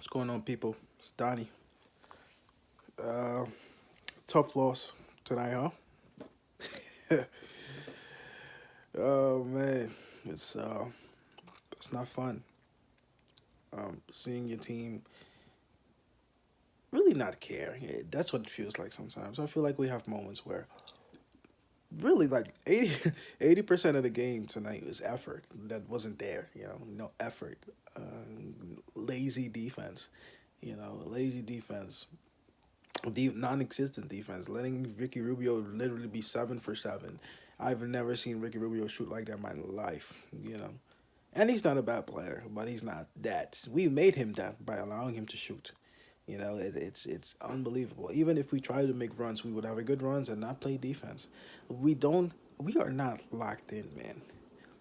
What's going on, people? It's Donnie. Uh, Tough loss tonight, huh? Oh man, it's uh, it's not fun. Seeing your team really not care. That's what it feels like sometimes. I feel like we have moments where really like 80% of the game tonight was effort that wasn't there. No effort. Lazy defense. Lazy defense. Non-existent defense, letting Ricky Rubio literally be 7 for 7. I've never seen Ricky Rubio shoot like that in my life. And he's not a bad player, but he's not that. We made him that by allowing him to shoot. It's unbelievable. Even if we tried to make runs, we would have a good runs and not play defense. We don't. We are not locked in, man.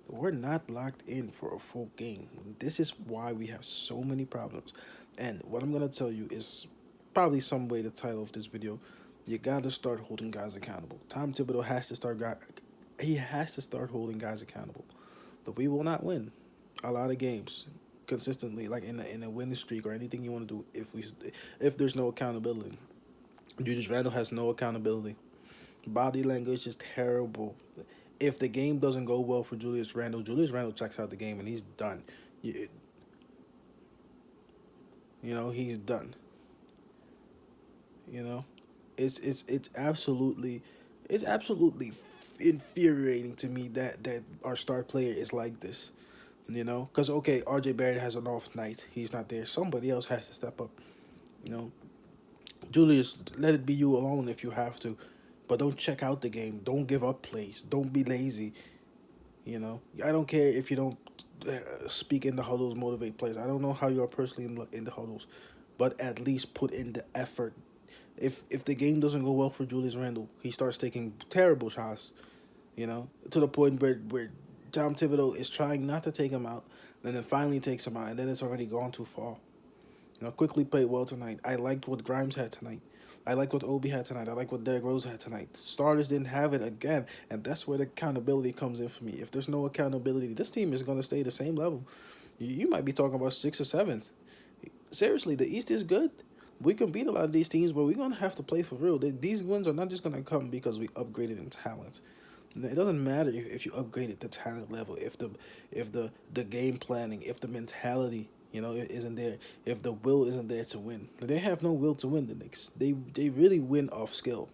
We're not locked in for a full game. This is why we have so many problems. And what I'm gonna tell you is probably some way the title of this video. You gotta start holding guys accountable. Tom Thibodau has to start. He has to start holding guys accountable. But we will not win a lot of games consistently, like in a winning streak or anything you want to do. If there's no accountability, Julius Randle has no accountability. Body language is terrible. If the game doesn't go well for Julius Randle checks out the game and he's done. You, he's done. You know, it's absolutely, it's absolutely infuriating to me that our star player is like this. Because okay, RJ Barrett has an off night. He's not there. Somebody else has to step up. You know, Julius, let it be you alone if you have to, but don't check out the game. Don't give up plays. Don't be lazy. I don't care if you don't speak in the huddles, motivate players. I don't know how you are personally in the huddles, but at least put in the effort. If the game doesn't go well for Julius Randle, he starts taking terrible shots. To the point where Tom Thibodeau is trying not to take him out, and then finally takes him out, and then it's already gone too far. Quickly played well tonight. I liked what Grimes had tonight. I like what Obi had tonight. I like what Derrick Rose had tonight. Starters didn't have it again, and that's where the accountability comes in for me. If there's no accountability, this team is going to stay the same level. You might be talking about 6 or 7. Seriously, the East is good. We can beat a lot of these teams, but we're going to have to play for real. These wins are not just going to come because we upgraded in talent. It doesn't matter if you upgraded the talent level, if the game planning, if the mentality, isn't there, if the will isn't there to win. They have no will to win. The Knicks, they really win off skill,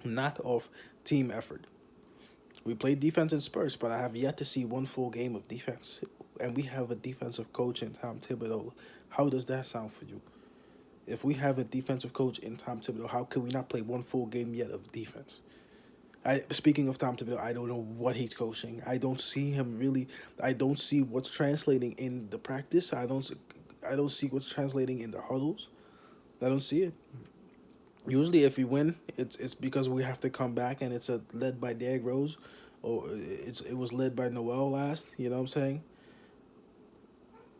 not off team effort. We played defense in spurts, but I have yet to see one full game of defense. And we have a defensive coach in Tom Thibodeau. How does that sound for you? If we have a defensive coach in Tom Thibodeau, how can we not play one full game yet of defense? Speaking of Tom Thibodau, I don't know what he's coaching. I don't see him really. I don't see what's translating in the practice. I don't see what's translating in the huddles. I don't see it. Usually, if we win, it's because we have to come back, and it's led by Derrick Rose, or it was led by Noel last. You know what I'm saying?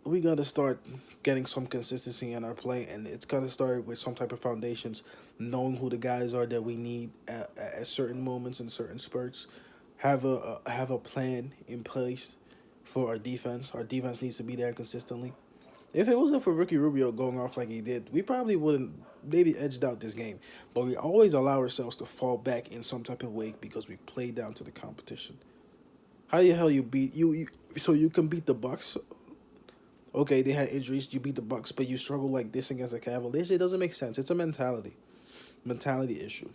We gotta start getting some consistency in our play, and it's gotta start with some type of foundations, knowing who the guys are that we need at certain moments and certain spurts. Have a plan in place for our defense. Our defense needs to be there consistently. If it wasn't for Ricky Rubio going off like he did, we probably wouldn't maybe edged out this game. But we always allow ourselves to fall back in some type of way because we play down to the competition. How the hell you beat you so you can beat the Bucks? Okay, they had injuries. You beat the Bucks, but you struggle like this against the Cavaliers. It doesn't make sense. It's a mentality issue.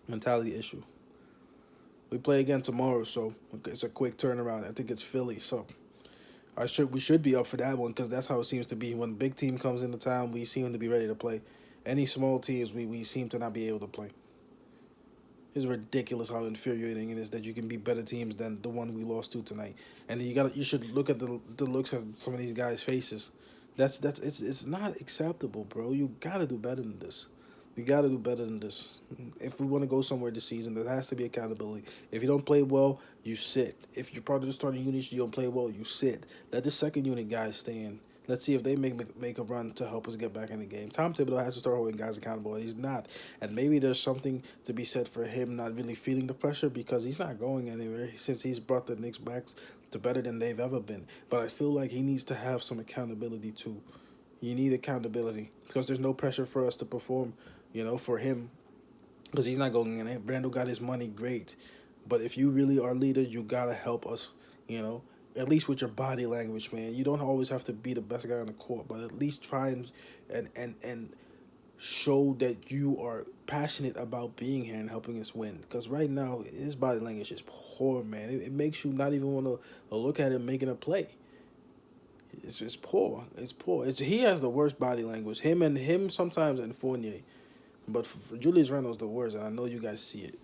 Mentality issue. We play again tomorrow, so it's a quick turnaround. I think it's Philly, so we should be up for that one because that's how it seems to be. When a big team comes into town, we seem to be ready to play. Any small teams, we seem to not be able to play. It's ridiculous how infuriating it is that you can beat better teams than the one we lost to tonight. And you should look at the looks at some of these guys' faces. It's not acceptable, bro. You gotta do better than this. You gotta do better than this. If we want to go somewhere this season, there has to be accountability. If you don't play well, you sit. If you're part of the starting unit, you don't play well, you sit. Let the second unit guys stay in. Let's see if they make a run to help us get back in the game. Tom Thibodeau has to start holding guys accountable. He's not. And maybe there's something to be said for him not really feeling the pressure because he's not going anywhere since he's brought the Knicks back to better than they've ever been. But I feel like he needs to have some accountability too. You need accountability because there's no pressure for us to perform, for him because he's not going in it. Randall got his money, great. But if you really are leader, you gotta help us, you know, at least with your body language, man. You don't always have to be the best guy on the court, but at least try and show that you are passionate about being here and helping us win. Because right now, his body language is poor, man. It makes you not even want to look at him making a play. It's poor. It's poor. He has the worst body language. Him sometimes and Fournier. But for Julius Randle's the worst, and I know you guys see it.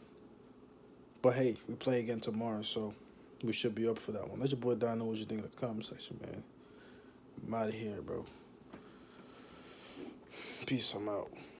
But hey, we play again tomorrow, so we should be up for that one. Let your boy Don know what you think in the comment section, man. I'm out of here, bro. Peace. I'm out.